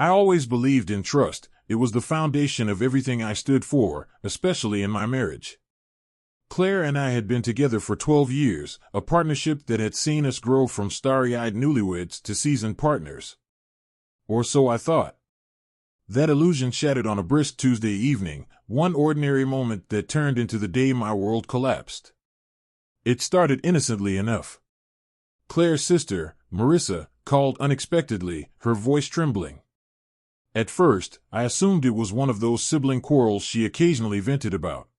I always believed in trust. It was the foundation of everything I stood for, especially in my marriage. Claire and I had been together for 12 years, a partnership that had seen us grow from starry-eyed newlyweds to seasoned partners. Or so I thought. That illusion shattered on a brisk Tuesday evening, one ordinary moment that turned into the day my world collapsed. It started innocently enough. Claire's sister, Marissa, called unexpectedly, her voice trembling. At first, I assumed it was one of those sibling quarrels she occasionally vented about.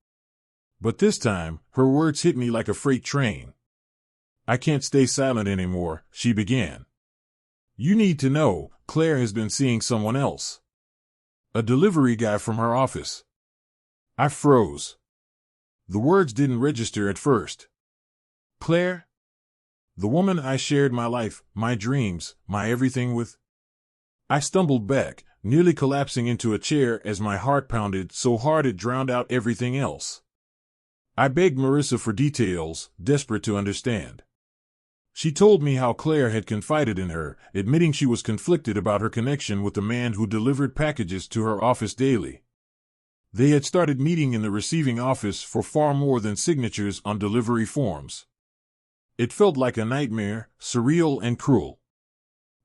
But this time, her words hit me like a freight train. "I can't stay silent anymore," she began. "You need to know, Claire has been seeing someone else. A delivery guy from her office." I froze. The words didn't register at first. Claire? The woman I shared my life, my dreams, my everything with? I stumbled back, nearly collapsing into a chair as my heart pounded so hard it drowned out everything else. I begged Marissa for details, desperate to understand. She told me how Claire had confided in her, admitting she was conflicted about her connection with the man who delivered packages to her office daily. They had started meeting in the receiving office for far more than signatures on delivery forms. It felt like a nightmare, surreal and cruel.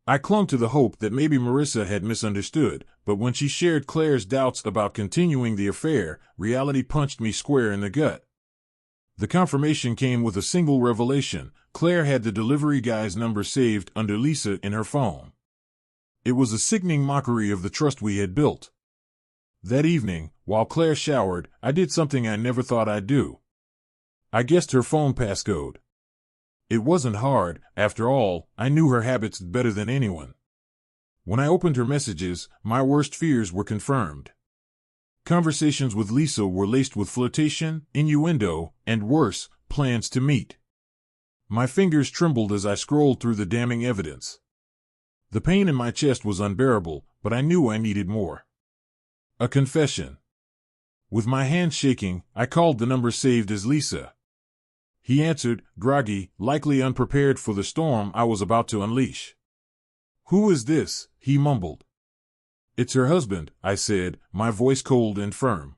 I clung to the hope that maybe Marissa had misunderstood, but when she shared Claire's doubts about continuing the affair, reality punched me square in the gut. The confirmation came with a single revelation. Claire had the delivery guy's number saved under Lisa in her phone. It was a sickening mockery of the trust we had built. That evening, while Claire showered, I did something I never thought I'd do. I guessed her phone passcode. It wasn't hard, after all, I knew her habits better than anyone. When I opened her messages, my worst fears were confirmed. Conversations with Lisa were laced with flirtation, innuendo, and worse, plans to meet. My fingers trembled as I scrolled through the damning evidence. The pain in my chest was unbearable, but I knew I needed more. A confession. With my hands shaking, I called the number saved as Lisa. He answered, groggy, likely unprepared for the storm I was about to unleash. "Who is this?" he mumbled. "It's her husband," I said, my voice cold and firm.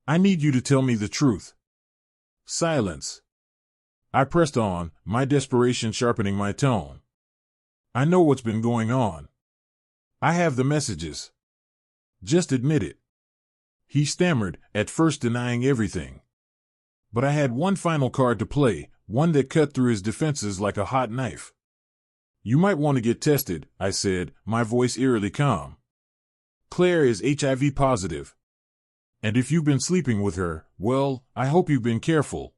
"I need you to tell me the truth." Silence. I pressed on, my desperation sharpening my tone. "I know what's been going on. I have the messages. Just admit it." He stammered, at first denying everything. But I had one final card to play, one that cut through his defenses like a hot knife. "You might want to get tested," I said, my voice eerily calm. "Claire is HIV positive. And if you've been sleeping with her, well, I hope you've been careful."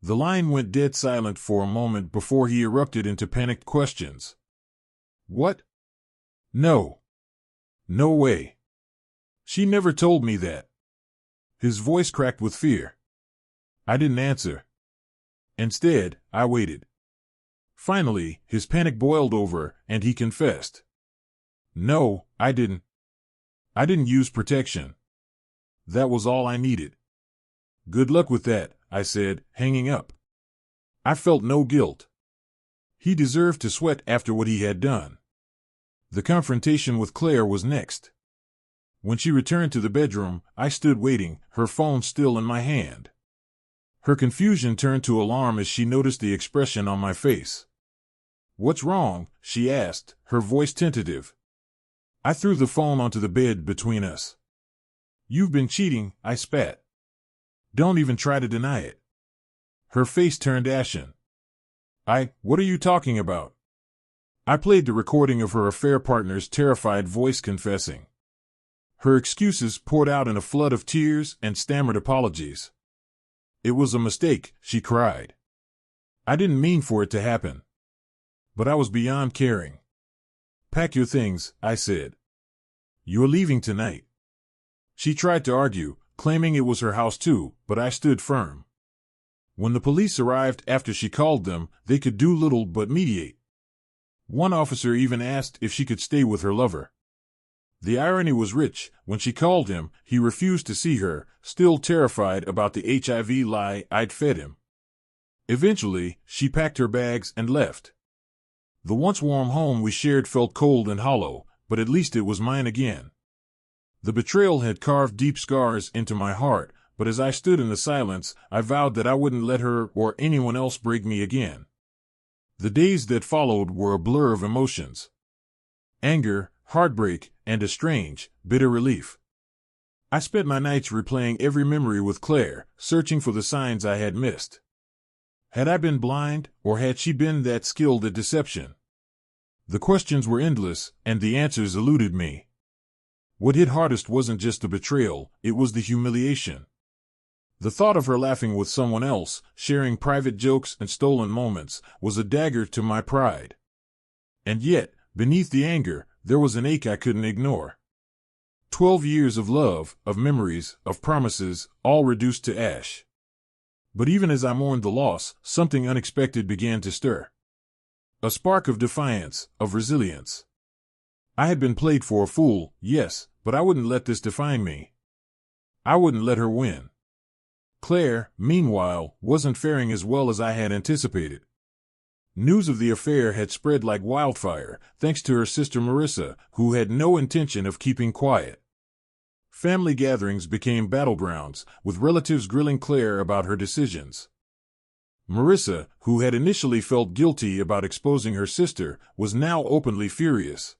The line went dead silent for a moment before he erupted into panicked questions. "What? No. No way. She never told me that." His voice cracked with fear. I didn't answer. Instead, I waited. Finally, his panic boiled over, and he confessed. "No, I didn't. I didn't use protection. That was all I needed." "Good luck with that," I said, hanging up. I felt no guilt. He deserved to sweat after what he had done. The confrontation with Claire was next. When she returned to the bedroom, I stood waiting, her phone still in my hand. Her confusion turned to alarm as she noticed the expression on my face. "What's wrong?" she asked, her voice tentative. I threw the phone onto the bed between us. "You've been cheating," I spat. "Don't even try to deny it." Her face turned ashen. What are you talking about?" I played the recording of her affair partner's terrified voice confessing. Her excuses poured out in a flood of tears and stammered apologies. "It was a mistake," she cried. "I didn't mean for it to happen." But I was beyond caring. "Pack your things," I said. "You're leaving tonight." She tried to argue, claiming it was her house too, but I stood firm. When the police arrived after she called them, they could do little but mediate. One officer even asked if she could stay with her lover. The irony was rich. When she called him, he refused to see her, still terrified about the HIV lie I'd fed him. Eventually, she packed her bags and left. The once warm home we shared felt cold and hollow. but at least it was mine again. The betrayal had carved deep scars into my heart, but as I stood in the silence, I vowed that I wouldn't let her or anyone else break me again. The days that followed were a blur of emotions. Anger, heartbreak, and a strange, bitter relief. I spent my nights replaying every memory with Claire, searching for the signs I had missed. Had I been blind, or had she been that skilled at deception? The questions were endless, and the answers eluded me. What hit hardest wasn't just the betrayal, it was the humiliation. The thought of her laughing with someone else, sharing private jokes and stolen moments, was a dagger to my pride. And yet, beneath the anger, there was an ache I couldn't ignore. 12 years of love, of memories, of promises, all reduced to ash. But even as I mourned the loss, something unexpected began to stir. A spark of defiance, of resilience. I had been played for a fool, yes, but I wouldn't let this define me. I wouldn't let her win. Claire, meanwhile, wasn't faring as well as I had anticipated. News of the affair had spread like wildfire, thanks to her sister Marissa, who had no intention of keeping quiet. Family gatherings became battlegrounds, with relatives grilling Claire about her decisions. Marissa, who had initially felt guilty about exposing her sister, was now openly furious.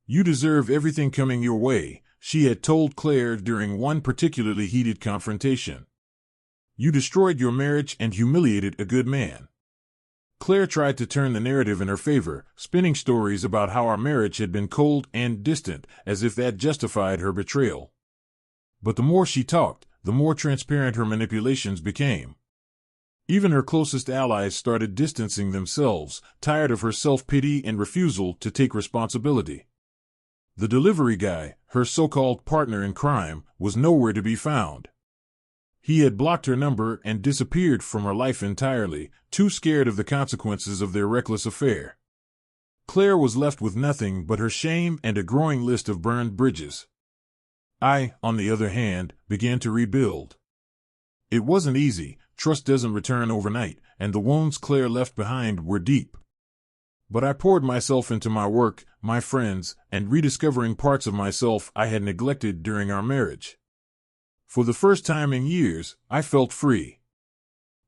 "You deserve everything coming your way," she had told Claire during one particularly heated confrontation. "You destroyed your marriage and humiliated a good man." Claire tried to turn the narrative in her favor, spinning stories about how our marriage had been cold and distant, as if that justified her betrayal. But the more she talked, the more transparent her manipulations became. Even her closest allies started distancing themselves, tired of her self-pity and refusal to take responsibility. The delivery guy, her so-called partner in crime, was nowhere to be found. He had blocked her number and disappeared from her life entirely, too scared of the consequences of their reckless affair. Claire was left with nothing but her shame and a growing list of burned bridges. I, on the other hand, began to rebuild. It wasn't easy, trust doesn't return overnight, and the wounds Claire left behind were deep. But I poured myself into my work, my friends, and rediscovering parts of myself I had neglected during our marriage. For the first time in years, I felt free.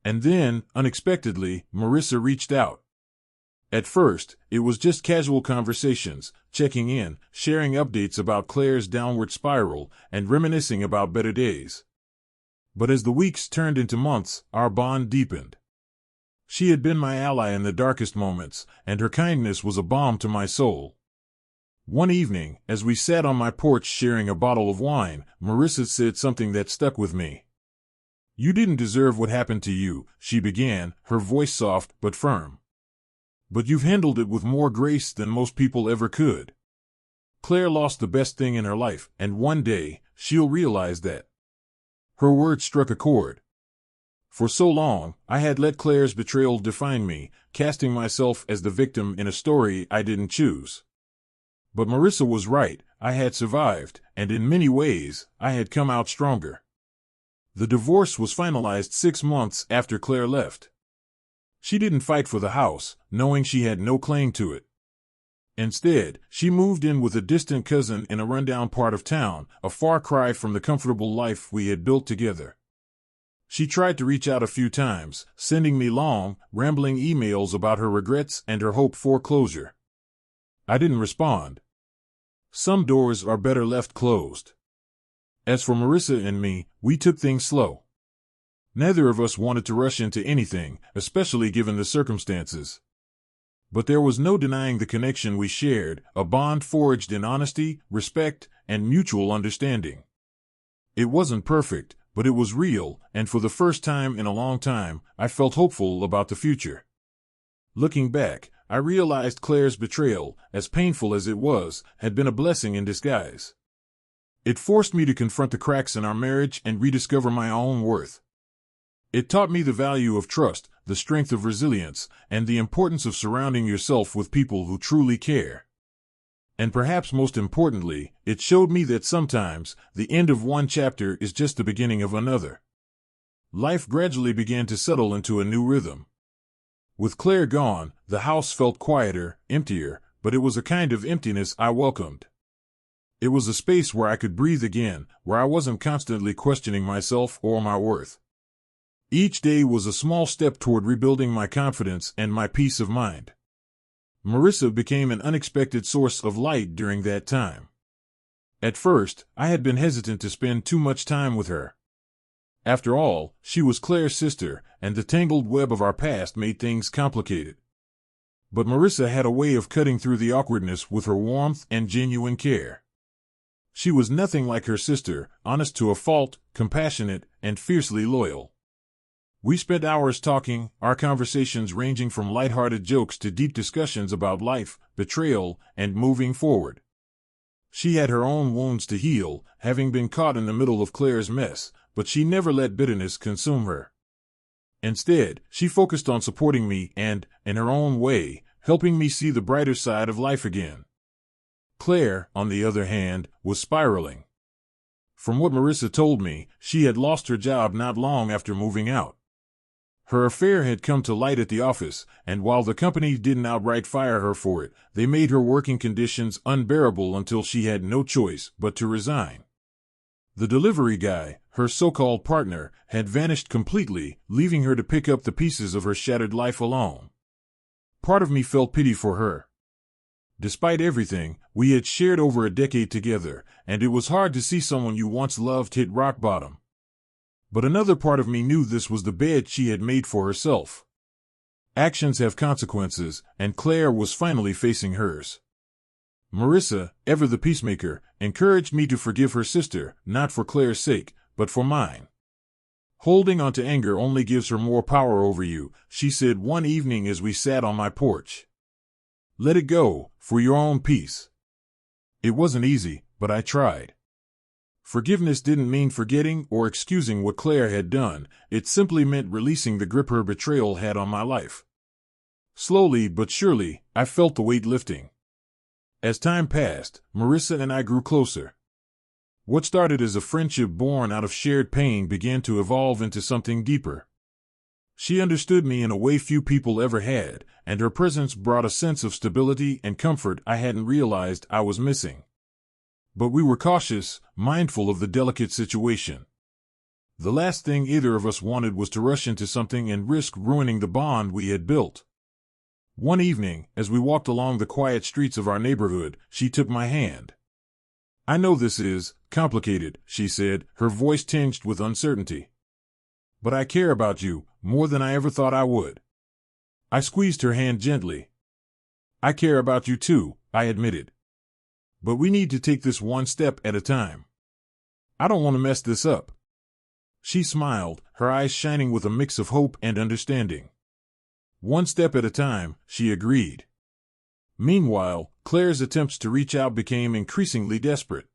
And then, unexpectedly, Marissa reached out. At first, it was just casual conversations, checking in, sharing updates about Claire's downward spiral, and reminiscing about better days. But as the weeks turned into months, our bond deepened. She had been my ally in the darkest moments, and her kindness was a balm to my soul. One evening, as we sat on my porch sharing a bottle of wine, Marissa said something that stuck with me. "You didn't deserve what happened to you," she began, her voice soft but firm. "But you've handled it with more grace than most people ever could. Claire lost the best thing in her life, and one day, she'll realize that." Her words struck a chord. For so long, I had let Claire's betrayal define me, casting myself as the victim in a story I didn't choose. But Marissa was right, I had survived, and in many ways, I had come out stronger. The divorce was finalized 6 months after Claire left. She didn't fight for the house, knowing she had no claim to it. Instead, she moved in with a distant cousin in a rundown part of town, a far cry from the comfortable life we had built together. She tried to reach out a few times, sending me long, rambling emails about her regrets and her hope for closure. I didn't respond. Some doors are better left closed. As for Marissa and me, we took things slow. Neither of us wanted to rush into anything, especially given the circumstances. But there was no denying the connection we shared, a bond forged in honesty, respect, and mutual understanding. It wasn't perfect, but it was real, and for the first time in a long time, I felt hopeful about the future. Looking back, I realized Claire's betrayal, as painful as it was, had been a blessing in disguise. It forced me to confront the cracks in our marriage and rediscover my own worth. It taught me the value of trust, the strength of resilience, and the importance of surrounding yourself with people who truly care. And perhaps most importantly, it showed me that sometimes, the end of one chapter is just the beginning of another. Life gradually began to settle into a new rhythm. With Claire gone, the house felt quieter, emptier, but it was a kind of emptiness I welcomed. It was a space where I could breathe again, where I wasn't constantly questioning myself or my worth. Each day was a small step toward rebuilding my confidence and my peace of mind. Marissa became an unexpected source of light during that time. At first, I had been hesitant to spend too much time with her. After all, she was Claire's sister, and the tangled web of our past made things complicated. But Marissa had a way of cutting through the awkwardness with her warmth and genuine care. She was nothing like her sister, honest to a fault, compassionate, and fiercely loyal. We spent hours talking, our conversations ranging from lighthearted jokes to deep discussions about life, betrayal, and moving forward. She had her own wounds to heal, having been caught in the middle of Claire's mess, but she never let bitterness consume her. Instead, she focused on supporting me and, in her own way, helping me see the brighter side of life again. Claire, on the other hand, was spiraling. From what Marissa told me, she had lost her job not long after moving out. Her affair had come to light at the office, and while the company didn't outright fire her for it, they made her working conditions unbearable until she had no choice but to resign. The delivery guy, her so-called partner, had vanished completely, leaving her to pick up the pieces of her shattered life alone. Part of me felt pity for her. Despite everything, we had shared over a decade together, and it was hard to see someone you once loved hit rock bottom. But another part of me knew this was the bed she had made for herself. Actions have consequences, and Claire was finally facing hers. Marissa, ever the peacemaker, encouraged me to forgive her sister, not for Claire's sake, but for mine. Holding on to anger only gives her more power over you, she said one evening as we sat on my porch. Let it go, for your own peace. It wasn't easy, but I tried. Forgiveness didn't mean forgetting or excusing what Claire had done, it simply meant releasing the grip her betrayal had on my life. Slowly but surely, I felt the weight lifting. As time passed, Marissa and I grew closer. What started as a friendship born out of shared pain began to evolve into something deeper. She understood me in a way few people ever had, and her presence brought a sense of stability and comfort I hadn't realized I was missing. But we were cautious, mindful of the delicate situation. The last thing either of us wanted was to rush into something and risk ruining the bond we had built. One evening, as we walked along the quiet streets of our neighborhood, she took my hand. I know this is complicated, she said, her voice tinged with uncertainty. But I care about you, more than I ever thought I would. I squeezed her hand gently. I care about you too, I admitted. But we need to take this one step at a time. I don't want to mess this up. She smiled, her eyes shining with a mix of hope and understanding. One step at a time, she agreed. Meanwhile, Claire's attempts to reach out became increasingly desperate.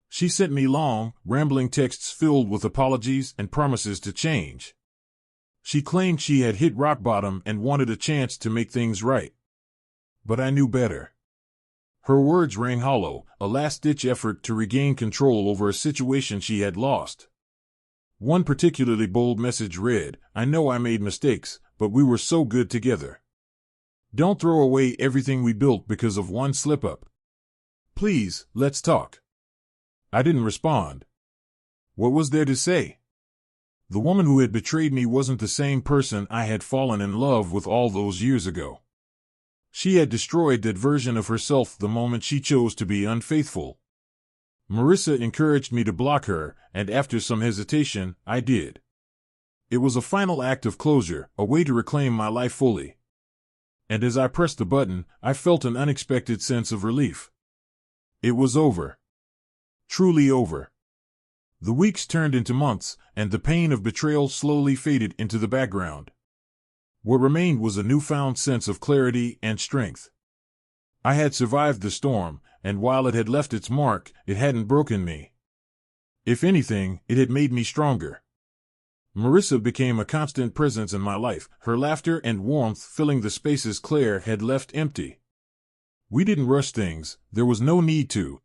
She sent me long, rambling texts filled with apologies and promises to change. She claimed she had hit rock bottom and wanted a chance to make things right. But I knew better. Her words rang hollow, a last-ditch effort to regain control over a situation she had lost. One particularly bold message read, I know I made mistakes, but we were so good together. Don't throw away everything we built because of one slip-up. Please, let's talk. I didn't respond. What was there to say? The woman who had betrayed me wasn't the same person I had fallen in love with all those years ago. She had destroyed that version of herself the moment she chose to be unfaithful. Marissa encouraged me to block her, and after some hesitation, I did. It was a final act of closure, a way to reclaim my life fully. And as I pressed the button, I felt an unexpected sense of relief. It was over. Truly over. The weeks turned into months, and the pain of betrayal slowly faded into the background. What remained was a newfound sense of clarity and strength. I had survived the storm, and while it had left its mark, it hadn't broken me. If anything, it had made me stronger. Marissa became a constant presence in my life, her laughter and warmth filling the spaces Claire had left empty. We didn't rush things, there was no need to.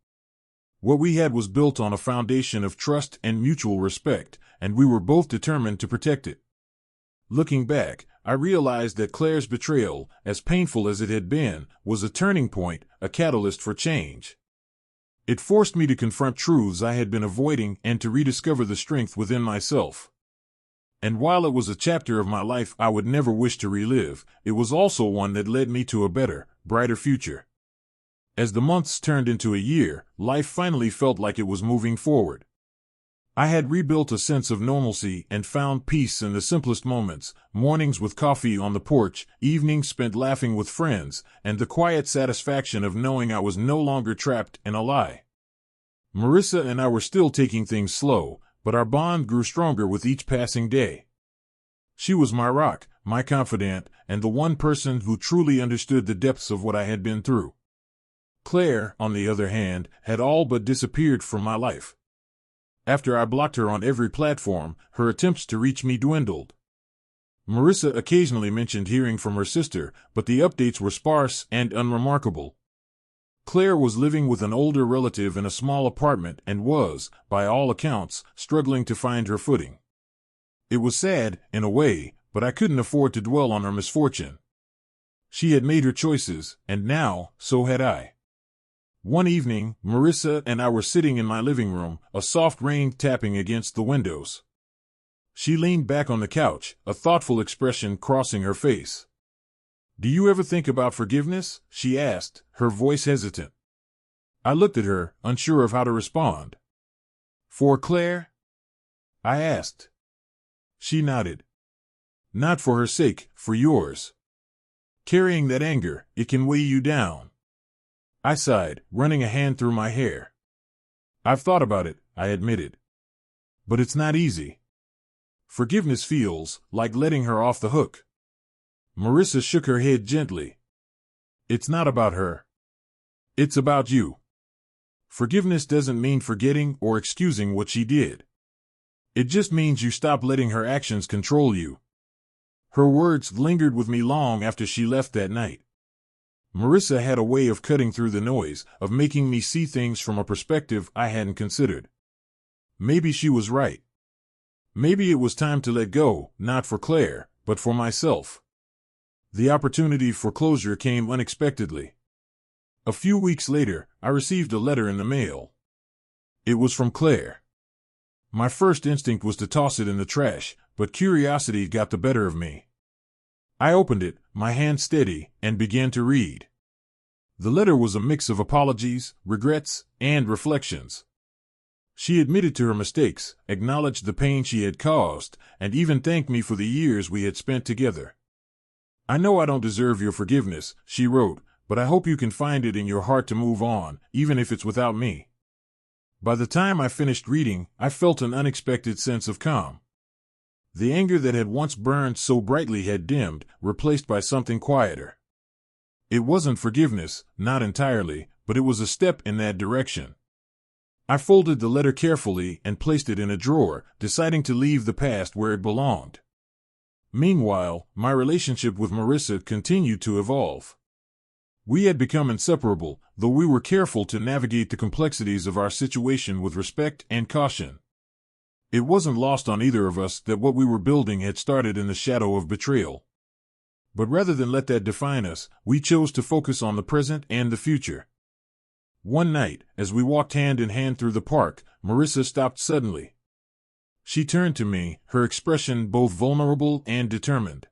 What we had was built on a foundation of trust and mutual respect, and we were both determined to protect it. Looking back, I realized that Claire's betrayal, as painful as it had been, was a turning point, a catalyst for change. It forced me to confront truths I had been avoiding and to rediscover the strength within myself. And while it was a chapter of my life I would never wish to relive, it was also one that led me to a better, brighter future. As the months turned into a year, life finally felt like it was moving forward. I had rebuilt a sense of normalcy and found peace in the simplest moments, mornings with coffee on the porch, evenings spent laughing with friends, and the quiet satisfaction of knowing I was no longer trapped in a lie. Marissa and I were still taking things slow, but our bond grew stronger with each passing day. She was my rock, my confidant, and the one person who truly understood the depths of what I had been through. Claire, on the other hand, had all but disappeared from my life. After I blocked her on every platform, her attempts to reach me dwindled. Marissa occasionally mentioned hearing from her sister, but the updates were sparse and unremarkable. Claire was living with an older relative in a small apartment and was, by all accounts, struggling to find her footing. It was sad, in a way, but I couldn't afford to dwell on her misfortune. She had made her choices, and now, so had I. One evening, Marissa and I were sitting in my living room, a soft rain tapping against the windows. She leaned back on the couch, a thoughtful expression crossing her face. "Do you ever think about forgiveness?" she asked, her voice hesitant. I looked at her, unsure of how to respond. "For Claire?" I asked. She nodded. "Not for her sake, for yours. Carrying that anger, it can weigh you down." I sighed, running a hand through my hair. "I've thought about it," I admitted. "But it's not easy. Forgiveness feels like letting her off the hook." Marissa shook her head gently. "It's not about her. It's about you. Forgiveness doesn't mean forgetting or excusing what she did. It just means you stop letting her actions control you." Her words lingered with me long after she left that night. Marissa had a way of cutting through the noise, of making me see things from a perspective I hadn't considered. Maybe she was right. Maybe it was time to let go, not for Claire, but for myself. The opportunity for closure came unexpectedly. A few weeks later, I received a letter in the mail. It was from Claire. My first instinct was to toss it in the trash, but curiosity got the better of me. I opened it, my hand steady, and began to read. The letter was a mix of apologies, regrets, and reflections. She admitted to her mistakes, acknowledged the pain she had caused, and even thanked me for the years we had spent together. "I know I don't deserve your forgiveness," she wrote, "but I hope you can find it in your heart to move on, even if it's without me." By the time I finished reading, I felt an unexpected sense of calm. The anger that had once burned so brightly had dimmed, replaced by something quieter. It wasn't forgiveness, not entirely, but it was a step in that direction. I folded the letter carefully and placed it in a drawer, deciding to leave the past where it belonged. Meanwhile, my relationship with Marissa continued to evolve. We had become inseparable, though we were careful to navigate the complexities of our situation with respect and caution. It wasn't lost on either of us that what we were building had started in the shadow of betrayal. But rather than let that define us, we chose to focus on the present and the future. One night, as we walked hand in hand through the park, Marissa stopped suddenly. She turned to me, her expression both vulnerable and determined.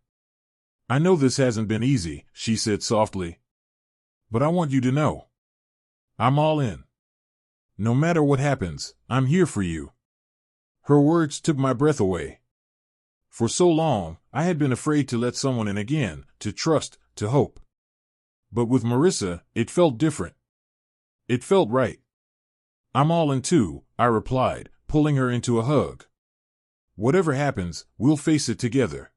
"I know this hasn't been easy," she said softly. "But I want you to know. I'm all in. No matter what happens, I'm here for you." Her words took my breath away. For so long, I had been afraid to let someone in again, to trust, to hope. But with Marissa, it felt different. It felt right. "I'm all in too," I replied, pulling her into a hug. "Whatever happens, we'll face it together."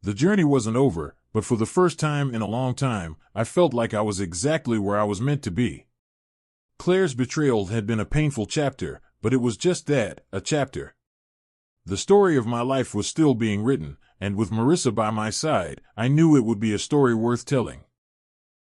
The journey wasn't over, but for the first time in a long time, I felt like I was exactly where I was meant to be. Claire's betrayal had been a painful chapter, but it was just that, a chapter. The story of my life was still being written, and with Marissa by my side, I knew it would be a story worth telling.